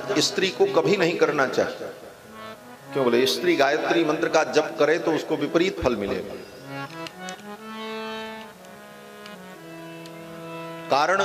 जप स्त्री को कभी नहीं करना चाहिए। क्यों बोले? स्त्री गायत्री मंत्र का जप करे तो उसको विपरीत फल मिलेगा। कारण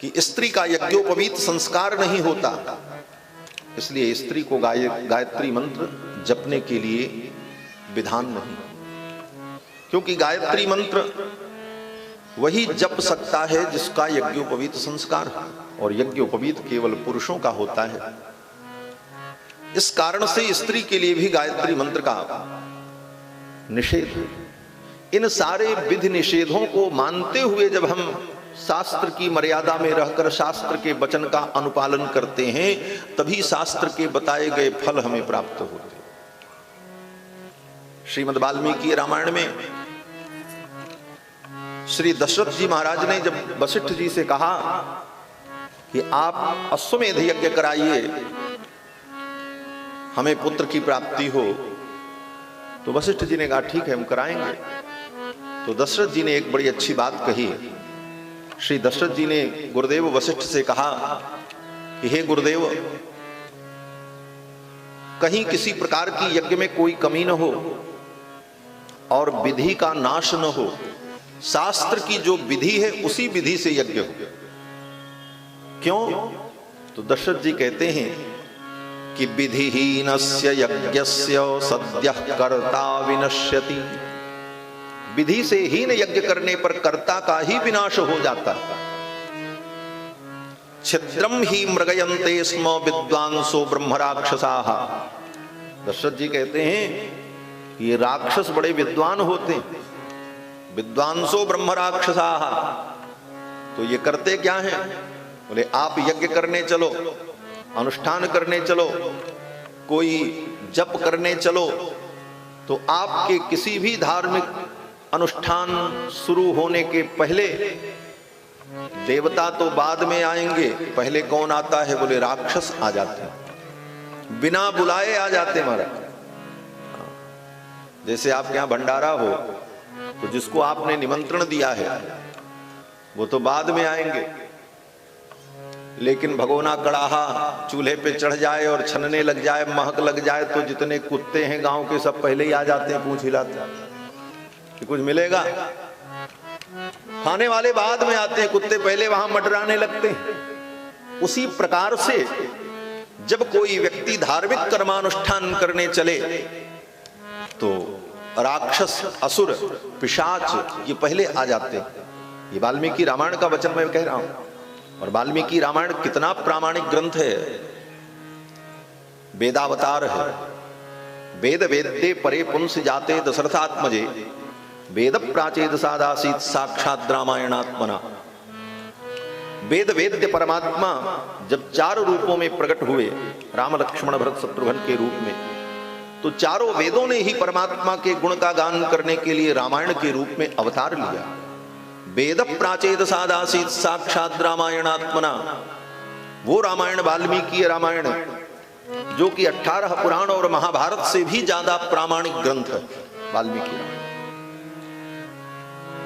कि स्त्री का यज्ञोपवीत संस्कार नहीं होता, इसलिए स्त्री को गायत्री मंत्र जपने के लिए विधान नहीं। क्योंकि गायत्री मंत्र वही जप सकता है जिसका यज्ञोपवीत संस्कार है, और यज्ञोपवीत केवल पुरुषों का होता है। इस कारण से स्त्री के लिए भी गायत्री मंत्र का निषेध है। इन सारे विधि निषेधों को मानते हुए जब हम शास्त्र की मर्यादा में रहकर शास्त्र के वचन का अनुपालन करते हैं, तभी शास्त्र के बताए गए फल हमें प्राप्त होते। श्रीमद् वाल्मीकि रामायण में श्री दशरथ जी महाराज ने जब वशिष्ठ जी से कहा कि आप अश्वमेध यज्ञ कराइए, हमें पुत्र की प्राप्ति हो, तो वशिष्ठ जी ने कहा ठीक है हम कराएंगे। तो दशरथ जी ने एक बड़ी अच्छी बात कही। श्री दशरथ जी ने गुरुदेव वशिष्ठ से कहा कि हे गुरुदेव, कहीं किसी प्रकार की यज्ञ में कोई कमी न हो और विधि का नाश न हो, शास्त्र की जो विधि है उसी विधि से यज्ञ हो। क्यों? तो दशरथ जी कहते हैं कि विधिहीनस्य यज्ञस्य सद्यः कर्ता विनश्यति। विधि से हीन यज्ञ करने पर कर्ता का ही विनाश हो जाता है। छिद्रम ही मृगयन्ते स्म विद्वांसो ब्रह्म राक्षसाः। दशरथ जी कहते हैं कि ये राक्षस बड़े विद्वान होते हैं। विद्वांसो ब्रह्म राक्षसाः, तो ये करते क्या हैं? बोले आप यज्ञ करने चलो, अनुष्ठान करने चलो, कोई जप करने चलो, तो आपके किसी भी धार्मिक अनुष्ठान शुरू होने के पहले देवता तो बाद में आएंगे, पहले कौन आता है? बोले राक्षस आ जाते हैं, बिना बुलाए आ जाते हैं महाराज। जैसे आपके यहाँ भंडारा हो तो जिसको आपने निमंत्रण दिया है वो तो बाद में आएंगे, लेकिन भगोना कड़ाहा चूल्हे पे चढ़ जाए और छनने लग जाए, महक लग जाए, तो जितने कुत्ते हैं गांव के सब पहले ही आ जाते हैं पूंछ हिलाते कि कुछ मिलेगा। खाने वाले बाद में आते हैं, कुत्ते पहले वहां मडराने लगते हैं। उसी प्रकार से जब कोई व्यक्ति धार्मिक कर्मानुष्ठान करने चले तो राक्षस, असुर, पिशाच ये पहले आ जाते हैं। ये वाल्मीकि रामायण का वचन मैं कह रहा हूं। और वाल्मीकि रामायण कितना प्रामाणिक ग्रंथ है, वेदावतार है। वेद वेद्ये परे पुंस जाते दशरथात्मजे, वेद प्राचेद सादासीत साक्षात रामायणात्मना। वेद वेद्य परमात्मा जब 4 रूपों में प्रकट हुए, राम लक्ष्मण भरत शत्रुघ्न के रूप में, तो चारों वेदों ने ही परमात्मा के गुण का गान करने के लिए रामायण के रूप में अवतार लिया। वेद प्राचेद सादासीत साक्षात रामायणात्मना, वो रामायण वाल्मीकि रामायण जो कि 18 पुराण और महाभारत से भी ज्यादा प्रामाणिक ग्रंथ है वाल्मीकि रामायण।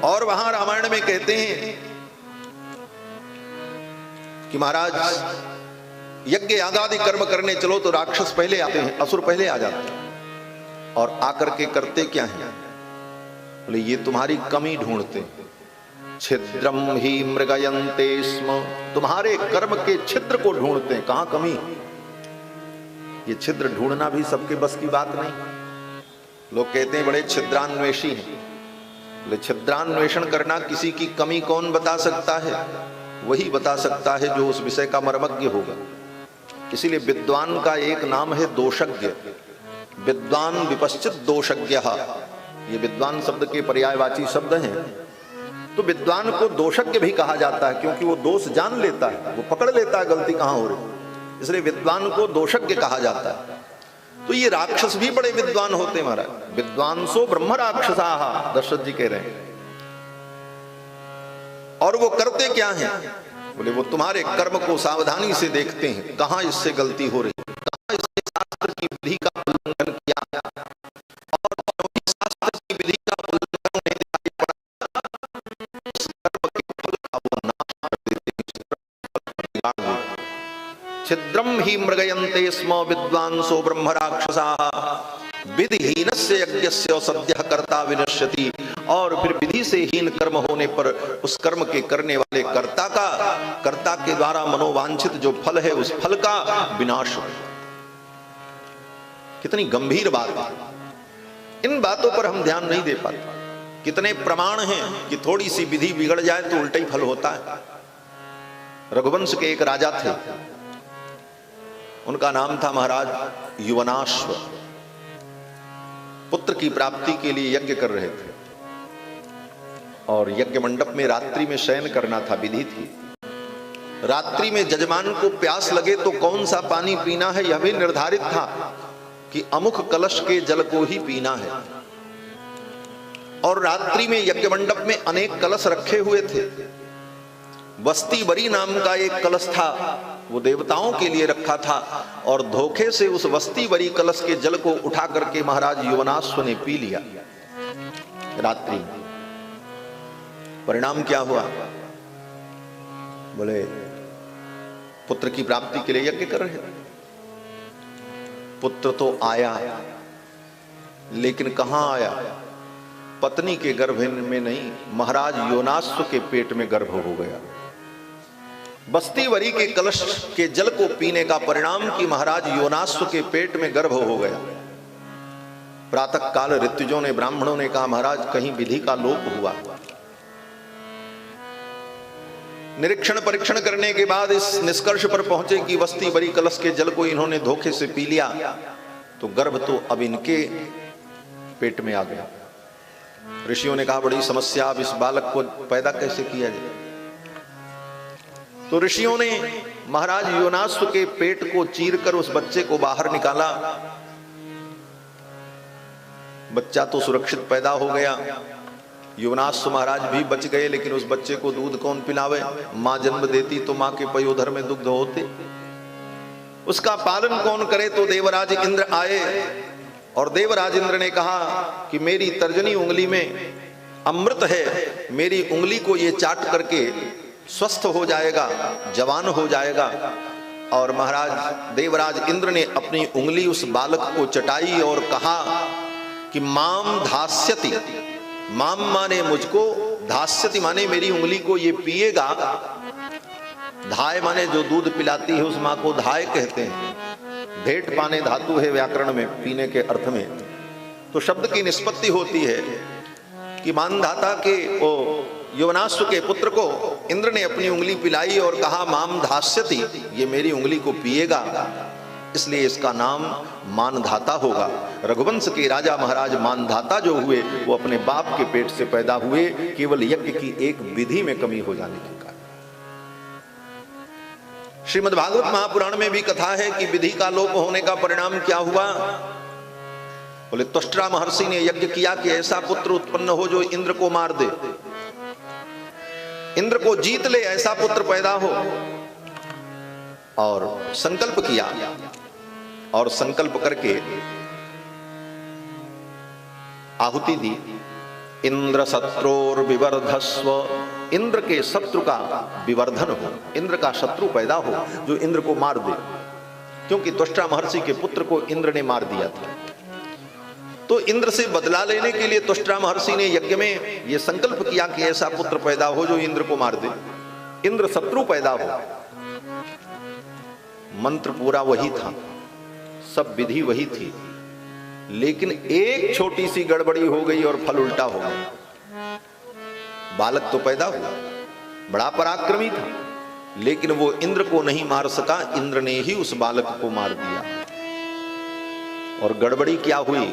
और वहां रामायण में कहते हैं कि महाराज यज्ञ यागादि कर्म करने चलो तो राक्षस पहले आते हैं, असुर पहले आ जाते हैं। और आकर के करते क्या है? बोले ये तुम्हारी कमी ढूंढते हैं। छिद्रम ही मृगयन्ते स्म, तुम्हारे कर्म के छिद्र को ढूंढते हैं, कहां कमी। ये छिद्र ढूंढना भी सबके बस की बात नहीं। लोग कहते हैं बड़े छिद्रान्वेषी हैं। बोले छिद्रान्वेषण करना किसी की कमी कौन बता सकता है? वही बता सकता है जो उस विषय का मर्मज्ञ होगा। इसीलिए विद्वान का एक नाम है दोषज्ञ। विद्वान विपश्चित दोषज्ञ, ये विद्वान शब्द के पर्यायवाची शब्द हैं। तो विद्वान को दोषज्ञ भी कहा जाता है, क्योंकि वो दोष जान लेता है, वो पकड़ लेता है गलती कहां हो रही, इसलिए विद्वान को दोषज्ञ कहा जाता है। तो ये राक्षस भी बड़े विद्वान होते महाराज। विद्वांसो ब्रह्म राक्षसाः, दशरथ जी कह रहे हैं। और वो करते क्या हैं? बोले वो तुम्हारे कर्म को सावधानी से देखते हैं, कहां इससे गलती हो रही है, कहां इससे शास्त्र की विधि का उल्लंघन किया है। और शास्त्र की विधि का उल्लंघन नहीं दिखाई पड़ा, उस कर्म के फल का वो नाश कर देते हैं। छिद्रम ही मृगयन्ते स्म विद्वांसो ब्रह्म राक्षसाः विधिहीनस्य यज्ञस्य सद्यः कर्ता विनश्यति। और फिर विधि से हीन कर्म होने पर उस कर्म के करने वाले कर्ता के द्वारा मनोवांछित जो फल है उस फल का विनाश हो। कितनी गंभीर बात है। इन बातों पर हम ध्यान नहीं दे पाते। कितने प्रमाण हैं कि थोड़ी सी विधि बिगड़ जाए तो उल्टा ही फल होता है। रघुवंश के एक राजा थे, उनका नाम था महाराज युवनाश्व। पुत्र की प्राप्ति के लिए यज्ञ कर रहे थे और यज्ञ मंडप में रात्रि में शयन करना था, विधि थी। रात्रि में जजमान को प्यास लगे तो कौन सा पानी पीना है यह भी निर्धारित था कि अमुख कलश के जल को ही पीना है। और रात्रि में यज्ञ मंडप में अनेक कलश रखे हुए थे। वस्ती बरी नाम का एक कलश था, वो देवताओं के लिए रखा था और धोखे से उस वस्ती बरी कलश के जल को उठा करके महाराज युवनाश्व ने पी लिया रात्रि में। परिणाम क्या हुआ? बोले पुत्र की प्राप्ति के लिए यज्ञ कर रहे थे। पुत्र तो आया, लेकिन कहां आया? पत्नी के गर्भ में नहीं, महाराज योनाश्व के पेट में गर्भ हो गया। बस्ती वरी के कलश के जल को पीने का परिणाम कि महाराज योनाश्व के पेट में गर्भ हो गया। प्रातः काल ऋत्विजों ने, ब्राह्मणों ने कहा महाराज कहीं विधि का लोप हुआ। निरीक्षण परीक्षण करने के बाद इस निष्कर्ष पर पहुंचे कि बस्ती वरी कलश के जल को इन्होंने धोखे से पी लिया, तो गर्भ तो अब इनके पेट में आ गया। ऋषियों ने कहा बड़ी समस्या, अब इस बालक को पैदा कैसे किया जाए? तो ऋषियों ने महाराज योनाश्व के पेट को चीरकर उस बच्चे को बाहर निकाला। बच्चा तो सुरक्षित पैदा हो गया। योनाश्व महाराज भी बच गए, लेकिन उस बच्चे को दूध कौन पिलावे? मां जन्म देती तो मां के पयोधर में दुग्ध होते। उसका पालन कौन करे? तो देवराज इंद्र आए और देवराज इंद्र ने कहा कि मेरी तर्जनी उंगली में अमृत है, मेरी उंगली को ये चाट करके स्वस्थ हो जाएगा, जवान हो जाएगा। और महाराज देवराज इंद्र ने अपनी उंगली उस बालक को चटाई और कहा कि माम धास्यति, माम माने मुझको, धास्यति माने मेरी उंगली को ये पिएगा। धाय माने जो दूध पिलाती है उस मां को धाय कहते हैं। भेंट पाने धातु है व्याकरण में, पीने के अर्थ में। तो शब्द की निष्पत्ति होती है कि मानधाता के ओ योनाश्व के पुत्र को इंद्र ने अपनी उंगली पिलाई और कहा माम धास्यति, ये मेरी उंगली को पिएगा, इसलिए इसका नाम मानधाता होगा। रघुवंश के राजा महाराज मानधाता जो हुए वो अपने बाप के पेट से पैदा हुए, केवल यज्ञ की एक विधि में कमी हो जाने के कारण। श्रीमद् भागवत महापुराण में भी कथा है कि विधि का लोप होने का परिणाम क्या हुआ। बोले त्वष्ट्रा महर्षि ने यज्ञ किया कि ऐसा पुत्र उत्पन्न हो जो इंद्र को मार दे, इंद्र को जीत ले, ऐसा पुत्र पैदा हो। और संकल्प किया और संकल्प करके आहुति दी। इंद्र शत्रुर विवर्धस्व, इंद्र के शत्रु का विवर्धन हो, इंद्र का शत्रु पैदा हो जो इंद्र को मार दे, क्योंकि त्वष्टा महर्षि के पुत्र को इंद्र ने मार दिया था। तो इंद्र से बदला लेने के लिए त्वष्टा महर्षि ने यज्ञ में यह संकल्प किया कि ऐसा पुत्र पैदा हो जो इंद्र को मार दे, इंद्र शत्रु पैदा हो। मंत्र पूरा वही था, सब विधि वही थी, लेकिन एक छोटी सी गड़बड़ी हो गई और फल उल्टा हो गया। बालक तो पैदा हुआ, बड़ा पराक्रमी था, लेकिन वो इंद्र को नहीं मार सका, इंद्र ने ही उस बालक को मार दिया। और गड़बड़ी क्या हुई?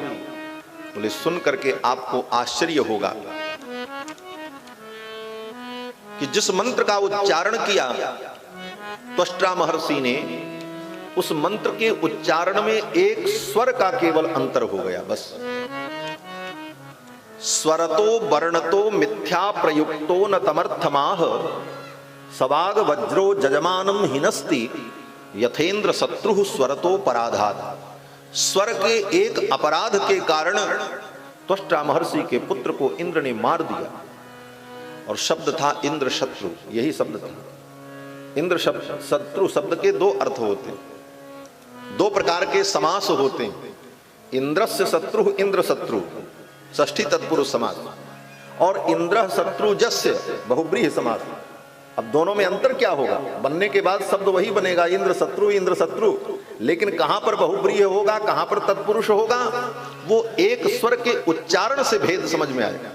बोले सुन करके आपको आश्चर्य होगा कि जिस मंत्र का उच्चारण किया त्वष्टा महर्षि ने, उस मंत्र के उच्चारण में एक स्वर का केवल अंतर हो गया, बस। स्वरतो वर्णतो मिथ्या प्रयुक्तो न तमर्थमाह, सवाग वज्रो जजमानम हिनस्ति यथेंद्र शत्रु स्वरतो पराधात। स्वर के एक अपराध के कारण त्वष्टा महर्षि के पुत्र को इंद्र ने मार दिया, और शब्द था इंद्र शत्रु, यही शब्द था। इंद्र शब्द शत्रु शब्द के दो अर्थ होते हैं, दो प्रकार के समास होते हैं। इंद्रस्य शत्रु इंद्र शत्रु षष्ठी तत्पुरुष समास, और इंद्र शत्रु जस्य बहुब्रीहि समास। अब दोनों में अंतर क्या होगा? बनने के बाद शब्द वही बनेगा इंद्र शत्रु, लेकिन कहां पर बहुब्रीहि होगा, कहां पर तत्पुरुष होगा, वो एक स्वर के उच्चारण से भेद समझ में आएगा।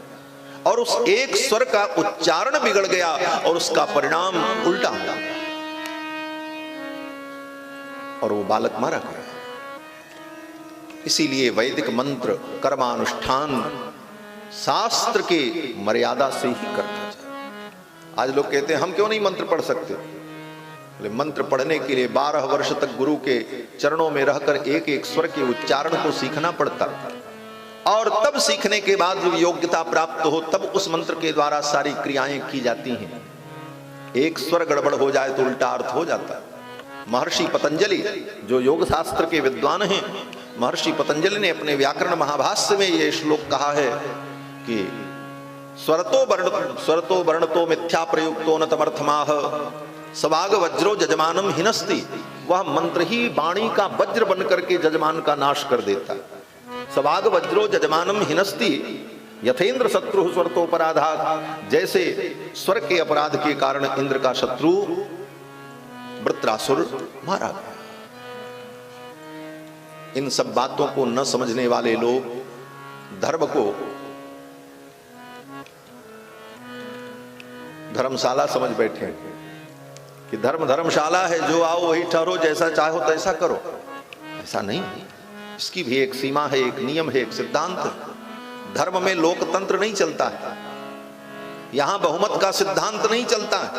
और उस एक स्वर का उच्चारण बिगड़ गया और उसका परिणाम उल्टा हुआ और वो बालक मारा गया। इसीलिए वैदिक मंत्र कर्मानुष्ठान शास्त्र के मर्यादा से ही करना चाहिए। आज लोग कहते हैं हम क्यों नहीं मंत्र पढ़ सकते? मंत्र पढ़ने के लिए 12 वर्ष तक गुरु के चरणों में रहकर एक एक स्वर के उच्चारण को सीखना पड़ता, और तब सीखने के बाद जब योग्यता प्राप्त हो तब उस मंत्र के द्वारा सारी क्रियाएं की जाती हैं। एक स्वर गड़बड़ हो जाए तो उल्टा अर्थ हो जाता है। महर्षि पतंजलि जो योग शास्त्र के विद्वान हैं, महर्षि पतंजलि ने अपने व्याकरण महाभाष्य में यह श्लोक कहा है कि स्वरतो वर्णतो मिथ्या प्रयुक्तो न तमर्थमाह सवाग वज्रो जजमानम हिनस्ति। वह मंत्र ही वाणी का वज्र बनकर के जजमान का नाश कर देता। सवाग वज्रो जजमानम हिनस्ति यथेंद्र शत्रु स्वरतोपराधात्। जैसे स्वर के अपराध के कारण इंद्र का शत्रु वृत्रासुर मारा गया। इन सब बातों को न समझने वाले लोग धर्म को धर्मशाला समझ बैठे कि धर्म धर्मशाला है, जो आओ वही ठहरो, जैसा चाहो तैसा करो। ऐसा नहीं, इसकी भी एक सीमा है, एक नियम है, एक सिद्धांत है। धर्म में लोकतंत्र नहीं चलता है, यहां बहुमत का सिद्धांत नहीं चलता है,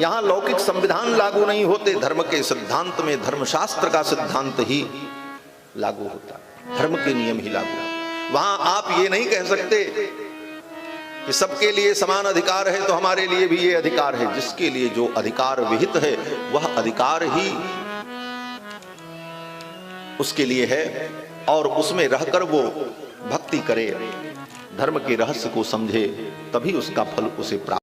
यहां लौकिक संविधान लागू नहीं होते। धर्म के सिद्धांत में धर्मशास्त्र का सिद्धांत ही लागू होता है, धर्म के नियम ही लागू। वहां आप ये नहीं कह सकते कि सबके लिए समान अधिकार है तो हमारे लिए भी ये अधिकार है। जिसके लिए जो अधिकार विहित है वह अधिकार ही उसके लिए है, और उसमें रहकर वो भक्ति करे, धर्म के रहस्य को समझे, तभी उसका फल उसे प्राप्त